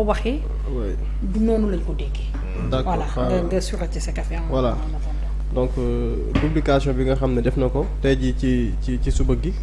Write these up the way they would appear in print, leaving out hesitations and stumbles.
waxee du noonu lañ ko déggee. d'accord voilà nga surati sa café voilà donc publication bi nga xam ne def na ko tey jii ci suba gi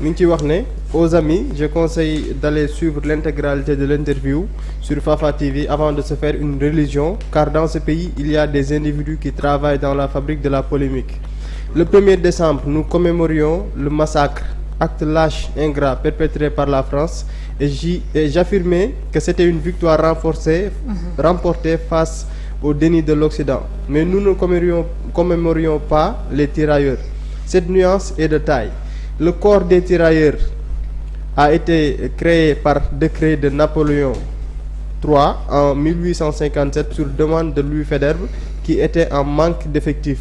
mi ngi ciy wax ne aux amis je conseille d'aller suivre l'intégralité de l'interview sur Fafa TV avant de se faire une religion car dans ce pays il y a des individus qui travaillent dans la fabrique de la polémique. Le 1er décembre nous commémorions le massacre, acte lâche ingrat perpétré par la France et j'affirmais que c'était une victoire remportée face au déni de l'Occident. Mais nous ne commémorions pas les tirailleurs. Cette nuance est de taille. Le corps des tirailleurs a été créé par décret de Napoléon III en 1857 sur demande de Louis Faidherbe qui était en manque d'effectifs.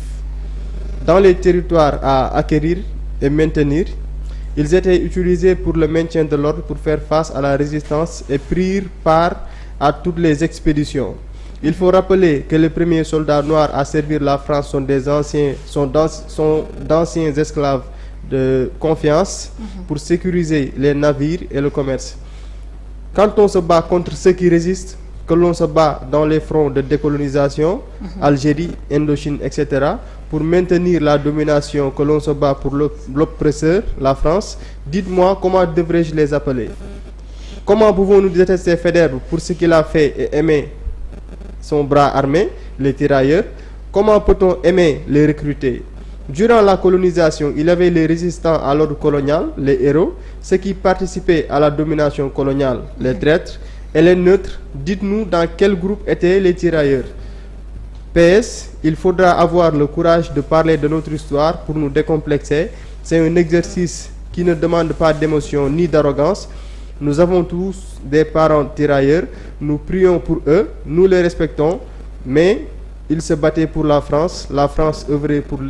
Dans les territoires à acquérir et maintenir, ils étaient utilisés pour le maintien de l'ordre pour faire face à la résistance et prirent part à toutes les expéditions. Il faut rappeler que les premiers soldats noirs à servir la France sont d'anciens esclaves de confiance pour sécuriser les navires et le commerce. Quand on se bat contre ceux qui résistent, que l'on se bat dans les fronts de décolonisation, Algérie, Indochine, etc., pour maintenir la domination, que l'on se bat pour l'oppresseur, la France, dites-moi comment devrais-je les appeler? Comment pouvons-nous détester Faidherbe pour ce qu'il a fait et aimer son bras armé, les tirailleurs? Comment peut-on aimer les recruter? Durant la colonisation, il y avait les résistants à l'ordre colonial, les héros, ceux qui participaient à la domination coloniale, les traîtres, et les neutres. Dites-nous dans quel groupe étaient les tirailleurs. PS, il faudra avoir le courage de parler de notre histoire pour nous décomplexer. C'est un exercice qui ne demande pas d'émotion ni d'arrogance. Nous avons tous des parents tirailleurs, nous prions pour eux, nous les respectons, mais ils se battaient pour la France œuvrait pour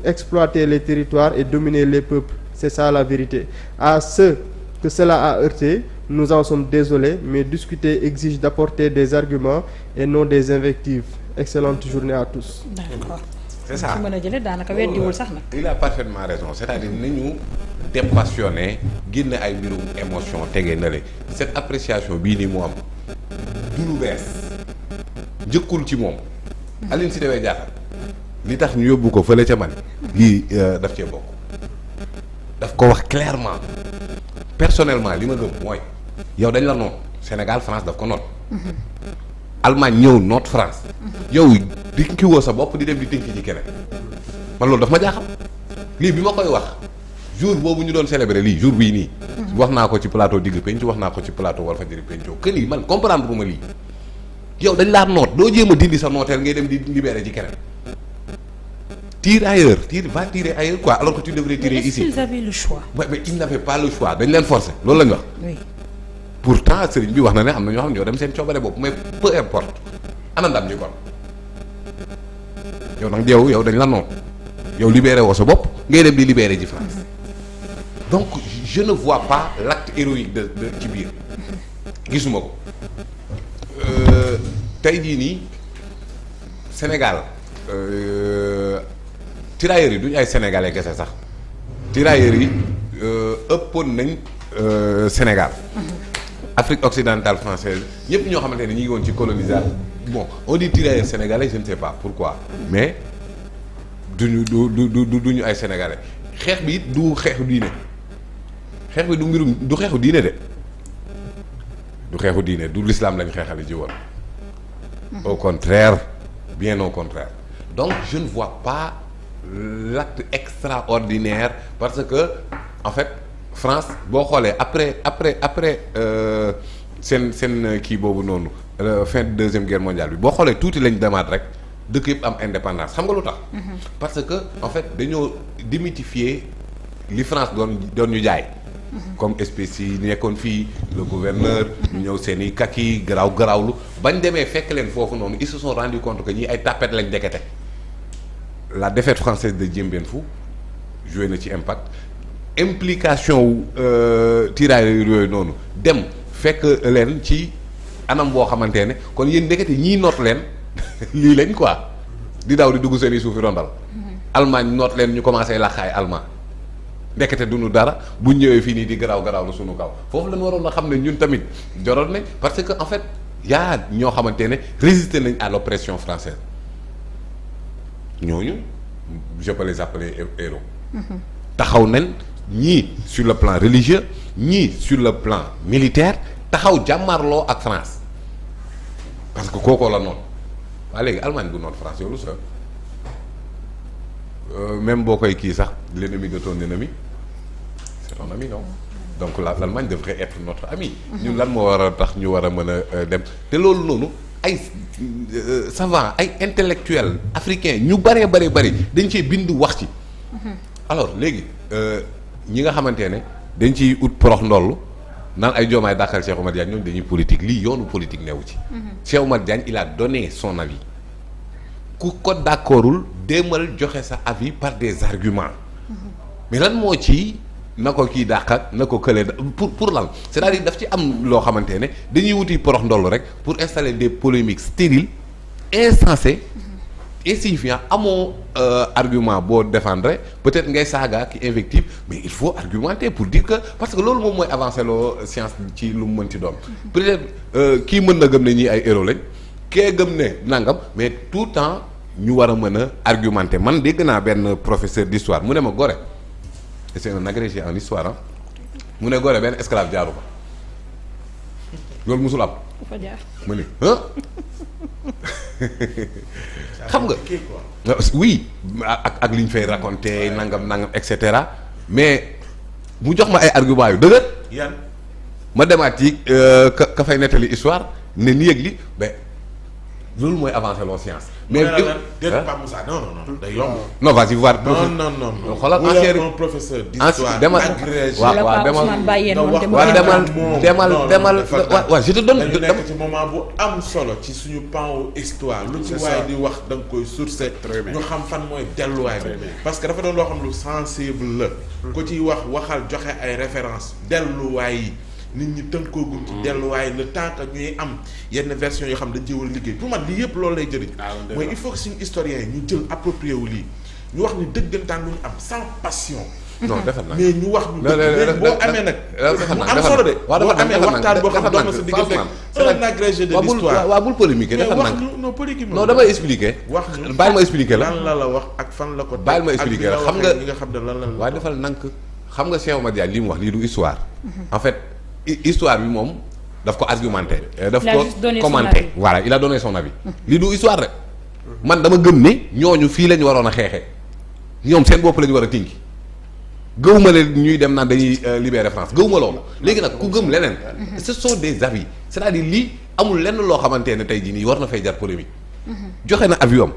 exploiter les territoires et dominer les peuples. C'est ça la vérité. À ceux que cela a heurté, nous en sommes désolés, mais discuter exige d'apporter des arguments et non des invectives. Excellente journée à tous. D'accord. C'est ça. su mën a jëlee daanaka weddiwul sax nag. Il a parfaitement raison c'est-à-dire ni ñu dépassionné génne ay mbirum émotion tegee na le cette appréciation bii nii mu am du lu bees njëkkul ci moom. Aline Sitoé Diatta li tax ñu yóbbu ko fële ca man lii daf cee bokk daf ko wax clairement personnellement li ma gëm mooy yow dañ la noot Sénégal France daf ko noot. Allemagne ñëw noot France. yow di ki woo sa bopp di dem di tënk ci keneen man loolu daf ma jaaxal lii bi ma koy wax jour boobu ñu doon célébrer lii jour bii nii. wax naa ko ci plateau Digg Penc wax naa ko ci plateau Walfadjri Penco que lii man comprendre ma lii yow dañ laa noot doo jéem a dindi sa nooteel ngay dem di libérer ci keneen. Tire ailleurs, va tirer ailleurs quoi alors que tu devrais tirer ici. Est-ce qu'ils avaient le choix? Ouais, mais ils n'avaient pas le choix dañ leen forcer loolu la ñu wax. Oui. Pourtant sëriñ bi wax na ne am na ñoo xam ne ñoo dem seen coobare bopp mais peu importe ana ndam ñi kon yow nag yow dañ la noonu yow libéré woo sa bopp ngay dem di libéré ji France donc je ne vois pas l'acte héroïque de ci biir gisuma ko tey jii nii Sénégal. tirailleurs yi duñu ay sénégalais kese sax tirailleurs yi ëppoon nañ Sénégal Afrique occidentale française ñëpp ñoo xamante ne ñi ngi woon ci colonisation bon on dit tirailleurs sénégalais je ne sais pas pourquoi mais duñu ay sénégalais xeex bi it du xeexu diine xeex bi du xeexu diine de du xeexu diine du l'islam lañ xeexale ji woon au contraire bien au contraire donc je ne vois pas l'acte extraordinaire parce que en fait France boo xoolee après seen kii boobu noonu fin de deuxième guerre mondiale bi boo xoolee tuuti lañ demaat rek dëkk yëpp am indépendance xam nga lu tax. parce que en fait dañoo démythifier li France doon ñu jaay. comme espèce yi nekkoon fii le gouverneur ñu ñëw seen i kaki garaawlu bañ demee fekk leen foofu noonu ils se sont rendu compte que ñii ay tapette lañ dekete la défaite française de Dien Bien Phu joué na ci impact implication wu tirailleurs yooyu noonu dem fekk leen ci anam boo xamante ne kon yéen ndekete ñii noot leen lii lañ quoi di daw di dugg seen i suufi rondal Allemagne noot leen ñu commencé làkkaay allemand ndekete duñu dara bu ñëwee fii nii di garaaw la sunu kaw foofu lañ waroon a xam ne ñun tamit joroon nañ parce que en fait yaa ñoo xamante ne résister nañ à l'oppression française ñooñu je peux les appeler héros. taxaw nañ ñii sur le plan religieux ñii sur le plan militaire taxaw jàmmarloo ak France parce que kookoo la noonu waa léegi Allemagne bu noonu France yow lu sa même boo koy kii sax l'ennemi de ton ennemi c'est ton ami non donc l'Allemagne devrait être notre ami. ñun lan moo war a tax ñu war a mën a dem te loolu noonu ay savants ay intellectuels africains ñu bëree bëri dañ cee bind wax ci. alors léegi ñi nga xamante ne dañ ciy ut porox ndoll naan ay joomaay dàqal Cheikh Oumar Diagne ñooñu dañuy politique lii yoonu politique newu ci. Cheikh Oumar Diagne il a donné son avis ku ko d'accordul demal joxe sa avis par des arguments mais lan moo ci na ko kii dàq ak na ko kële pour lan c'est-à-dire daf ci am loo xamante ne dañuy wuti porox ndoll rek pour installer des polémiques stériles insensées insignifiant amoo argument boo défendre peut-être ngay saaga ki invective mais il faut argumenter pour dire que parce que loolu moom mooy avancer loo science ci lu mu mën ci doon peut-être kii mën na gëm ne ñii ay héros lañ kee gëm ne nangam mais tout le temps ñu war a mën a argumenter man dégg naa benn professeur d'histoire mu ne ma Gorée et c'est un agrégé en histoire ah mu ne Gorée benn esclave jaaru ko loolu musul am mu ne xam nga oui ak li ñu fay raconter nangam et cetera mais mu jox ma ay argument yu dëgër yan ma demaat ci ka fay nettali histoire ne ni yëg li mais loolu mooy avancer loo science. mais day yomb. non vas-y voir. non xoolal ancien un professeur d'histoire demal waaw demal waaw je te donne. dañu nekk ci moment bu am solo ci suñu pan histoire. lu ci waaye di wax da nga koy sourcer. ñu xam fan mooy delluwaay bi. parce que dafa doon loo xam lu sensible la. ku ciy waxal joxe ay références delluwaay yi. nit ñi tënkoogum ci delluwaay le temps que ñuy am yenn version yoo xam dañ cee war a liggéey pour man lii yëpp loolu lay jëriñ mooy il faut que suñu historiens yi ñu jël approprié wu lii ñu wax ni dëggantaan lu ñu am sans passion non defal naa mais ñu wax ñu dëgg boo amee nag mu am solo de boo amee waxtaan boo xam doon na sa diggante un agrégé de l'histoire waaw bul polémique defal wax ñu non polémique non damay expliquer wax ñu bàyyil ma expliquer la lan la wax ak fan la ko bàyyil ma expliquer la xam nga ñi nga xam ne lan la waaw defal nank xam nga Cheikh Oumar Diagne li mu wax lii du histoire en fait histoire bi moom daf ko argumenté daf ko commenté voilà il a donné son avis lii du histoire rek man dama gëm ne ñooñu fii la ñu waroon a xeexee ñoom seen bopp la ñu war a tinki gëwuma leen ñuy dem naan dañuy libérer France gëwuma loolu léegi nag ku gëm leneen ce sont des avis c'est-à-dire lii amul lenn loo xamante ne tey jii nii war na fay jar polémique joxe na avis am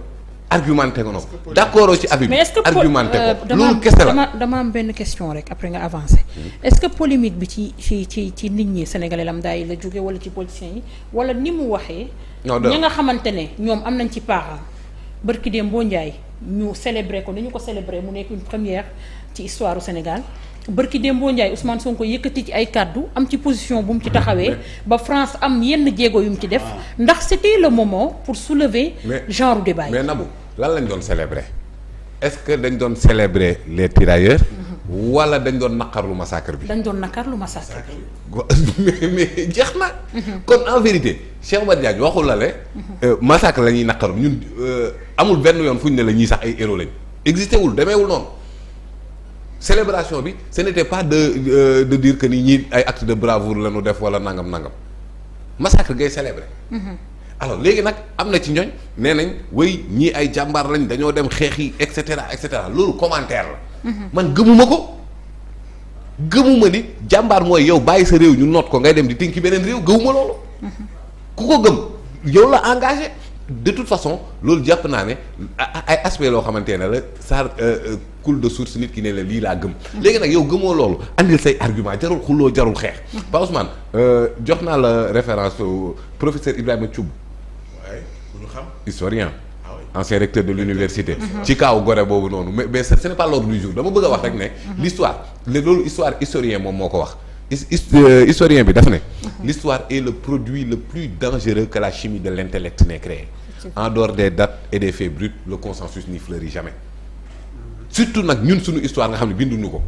argumenté ko noonu d'accord ci avis bi argumenté ko loolu kese la dama am benn question rek après nga avancé est-ce que polémique bi ci nit ñi sénégalais lambda yi la jóge wala ci politiciens yi wala ni mu waxee ñi nga xamante ne ñoom am nañ ci part barki dem boo njaay ñu célébrer ko ni ñu ko célébrer mu nekk une première ci histoire du Sénégal bërki Dembo Ndiaye Ousmane Sonko yëkkati ci ay kàddu am ci position bu mu ci taxawee ba France am yenn jéego yu mu ci def ndax c'était le moment pour soulever genre débat yi. mais Nabou lan lañ doon célébrer est-ce que dañ doon célébrer les tirailleurs wala dañ doon naqarlu massacre bi. dañ doon naqarlu massacre bi. mais jeex na. kon en vérité Cheikh Oumar Diagne waxul la le massacre la ñuy naqarlu ñun amul benn yoon fu ñu ne la ñii sax ay héros lañ existé wul demeewul noonu. célébration bi ce n'était pas de dire que ni ñii ay acte de bravoure la ñu def wala nangam massacre ngay célébrer. alors léegi nag am na ci ñooñ nee nañ way ñii ay jàmbaar lañ dañoo dem xeex yi et cetera loolu commentaire la. man gëmuma ko gëmuma ni jàmbaar mooy yow bàyyi sa réew ñu noot ko ngay dem di tinki beneen réew gëmuma loolu. ku ko gëm yow la engagé. de toute façon loolu jàpp naa ne ay aspect loo xamante ne la ça coule de source nit ki ne la lii laa gëm. léegi nag yow gëmoo loolu andil say argument jarul xuloo jarul xeex. Ba Ousmane jox naa la référence au professeur Ibrahima Thioub. waaye bu ñu xam. historien. ancien recteur de l'université ci kaaw Gorée boobu noonu mais ce n'est pas l'ordre du jour dama bëgg a wax rek ne. l'histoire loolu historien moom moo ko wax. historien bi daf ne. l'histoire est le produit le plus dangereux que la chimie de l'intellect n'ait créé. En dehors des dates et des faits bruts le consensus n'y fleurit jamais. surtout nag ñun suñu histoire nga xam ne binduñu ko.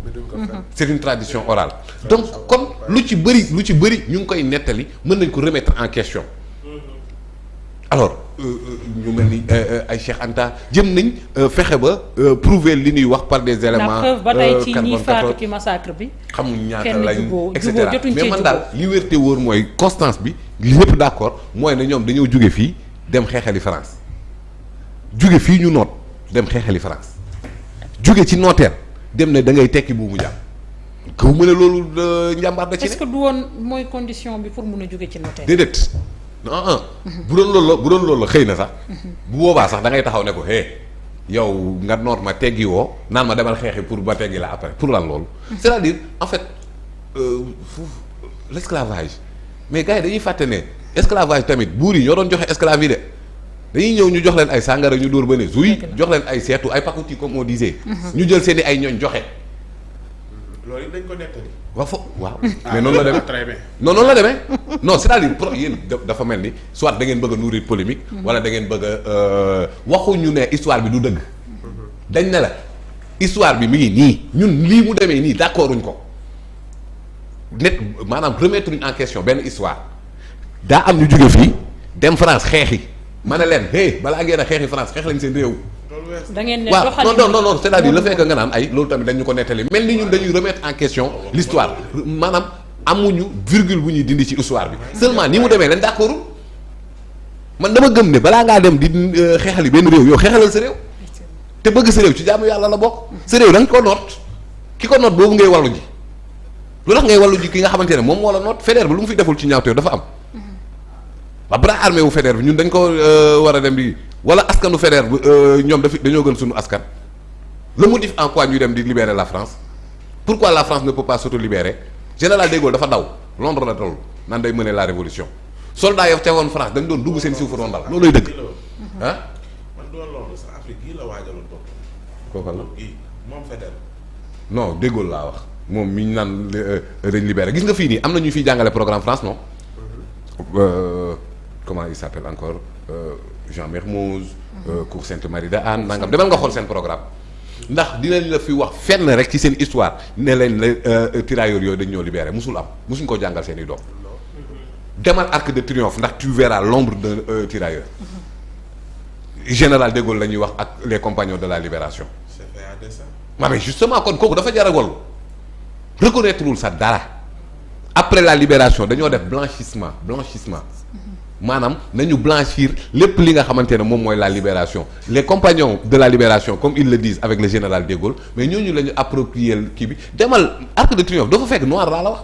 c'est une tradition orale. donc kon lu ci bëri ñu ngi koy nettali mën nañ ko remettre en question. alors ñu mel ni ay Cheikh Anta jëm nañ fexe ba prouver li ñuy wax par des éléments. la preuve ba tey ci ñi faatu ci massacre bi. xamuñ ñaata lañ et cetera mais man daal li wér te wóor mooy constance bi lépp d'accord mooy ne ñoom dañoo jóge fii dem xeexali France jóge fii ñu noot dem xeexali France jóge ci nooteel dem ne da ngay tekki buumu jàmm kaw mu ne loolu njàmbaar da ci ne. est-ce que du woon mooy condition bi pour mun a jóge ci nooteel. déedéet non bu doon loolu la xëy na sax bu boobaa sax da ngay taxaw ne ko yow nga noot ma teggi woo naan ma demal xeexi pour ba teggi la après pour lan loolu. c'est-à-dire en fait l'esclavage mais gars yi dañuy fàtte ne esclavage tamit buur yi ñoo doon joxe esclave yi de dañuy ñëw ñu jox leen ay sàngara ñu dóor ba ne zuy jox leen ay seetu ay pakuti comme on disait. ñu jël seen i ay ñooñ joxe. loolu dañ ko nettali. waaw mais noonu la demee très bien non noonu la demee non c'est-à-dire pour yéen dafa mel ni soit da ngeen bëgg a nourrir polémique. wala da ngeen bëgg a waxuñu ne histoire bi du dëgg. dañ ne la histoire bi mi ngi nii ñun lii mu demee nii d'accorduñ ko net maanaam remettre en question benn histoire daa am ñu jóge fii dem France xeexi ma ne leen balaa ngeen a xeexi France xeex lañ seen réew. da ngeen ne waaw non c'est-à-dire le fait que nga naan ay loolu tamit dañu ko nettali mel ni ñun dañuy remettre en question l'histoire maanaam amuñu virgule bu ñuy dindi ci histoire bi seulement ni mu demee leen d'accord man dama gëm ne balaa ngaa dem di xeexali benn réew yow xeexalal sa réew te bëgg sa réew ci jaamu yàlla la bokk sa réew da nga ko noot ki ko noot boobu ngay wallu ji lu tax ngay wallu ji ki nga xamante ne moom moo la noot Faidherbe bi lu mu fi deful ci ñaawteef dafa am ba bras armé wu Faidherbe bi ñun dañ ko war a dem di wala askanu Faidherbe bi ñoom dañoo gën suñu askan le motif en quoi ñuy dem di libérer la France pourquoi la France ne peut pas s'auto-libérer général de Gaulle dafa daw Londres la toll naan day mener la révolution soldats yow teewoon France dañ doon dugg seen suufu rondal loolooy dëgg ah man doon Londres sax Afrique gii la waajaloon bopp kooku la gii moom Faidherbe non de Gaulle laa wax moom mi ñu naan dañ libéré gis nga fii nii am na ñu fiy jàngale programme France non comment il s'appelle encore Jean Mermoz Cour Sainte-Marie de Anne nangam demal nga xool seen programme ndax dinañ la fi wax fenn rek ci seen histoire ne leen la tirailleurs yooyu dañ ñoo libéré musul am musuñ ko jàngal seen i doom demal Arc de Triomphe ndax tu verras l'ombre d'un tirailleur général de Gaulle la ñuy wax ak les compagnons de la libération mais justement kon kooku dafa jaragol reconnaître wul sa dara après la libération dañoo def blanchissement maanaam nañu blanchir lépp li nga xamante ne moom mooy la libération les compagnons de la libération comme ils le disent avec le général de Gaulle mais ñooñu la ñu approprier kii bi demal Arc de Triomphe doo fa fekk noir laa la wax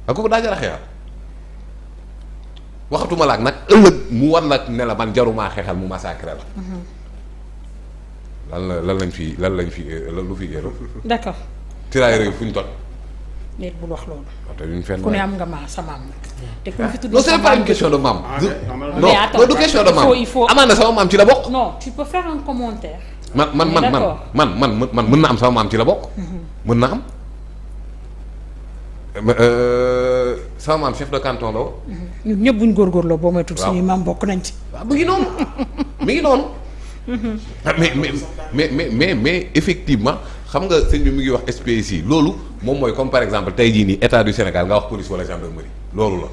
ak kooku daa jar a xeexal waxatuma la ak nag ëllëg mu war la ne la man jarumaa xeexal mu massacré la lan lañ fi lu fi yéero d'accord tirailleurs yi fu ñu toj nit bul wax loolu. te ku ne am nga sa maam nag. te ku fi tudd non c'est pas une question de maam. non du question de maam. il faut amaana sama maam ci la bokk. non tu peux faire un commentaire. man mën na am sama maam ci la bokk. mën na am sama maam chef de canton la woon. ñun ñëpp buñ góorgóorloo boo may tudd suñuy maam bokk nañ ci. waaw mi ngi noonu. mais effectivement xam nga sëñ bi mi ngi wax SPSI loolu moom mooy comme par exemple tey jii nii état du Sénégal nga wax police wala gendarmerie loolu la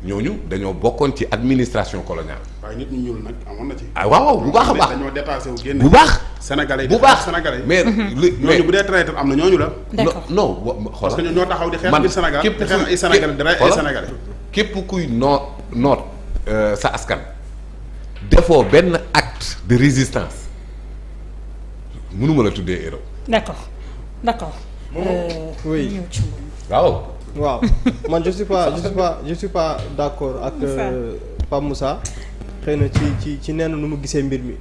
ñooñu dañoo bokkoon ci administration coloniale. waaye nit ñu ñuul nag amoon na ci. waaw bu baax a baax dañoo détaché wu génn. bu baax Sénégalais bu baax Sénégalais mais ñooñu bu dee traître am na ñooñu la. d'accord non parce que ñoo taxaw di xeex biir Sénégal di xeex ay Sénégalais di rey ay Sénégalais. képp kuy noot sa askan. defoo benn acte de résistance mënuma la tuddee héros. d'accord. oui waaw man je suis pas d'accord ak Pape Moussa xëy na ci nenn nu mu gisee mbir mi.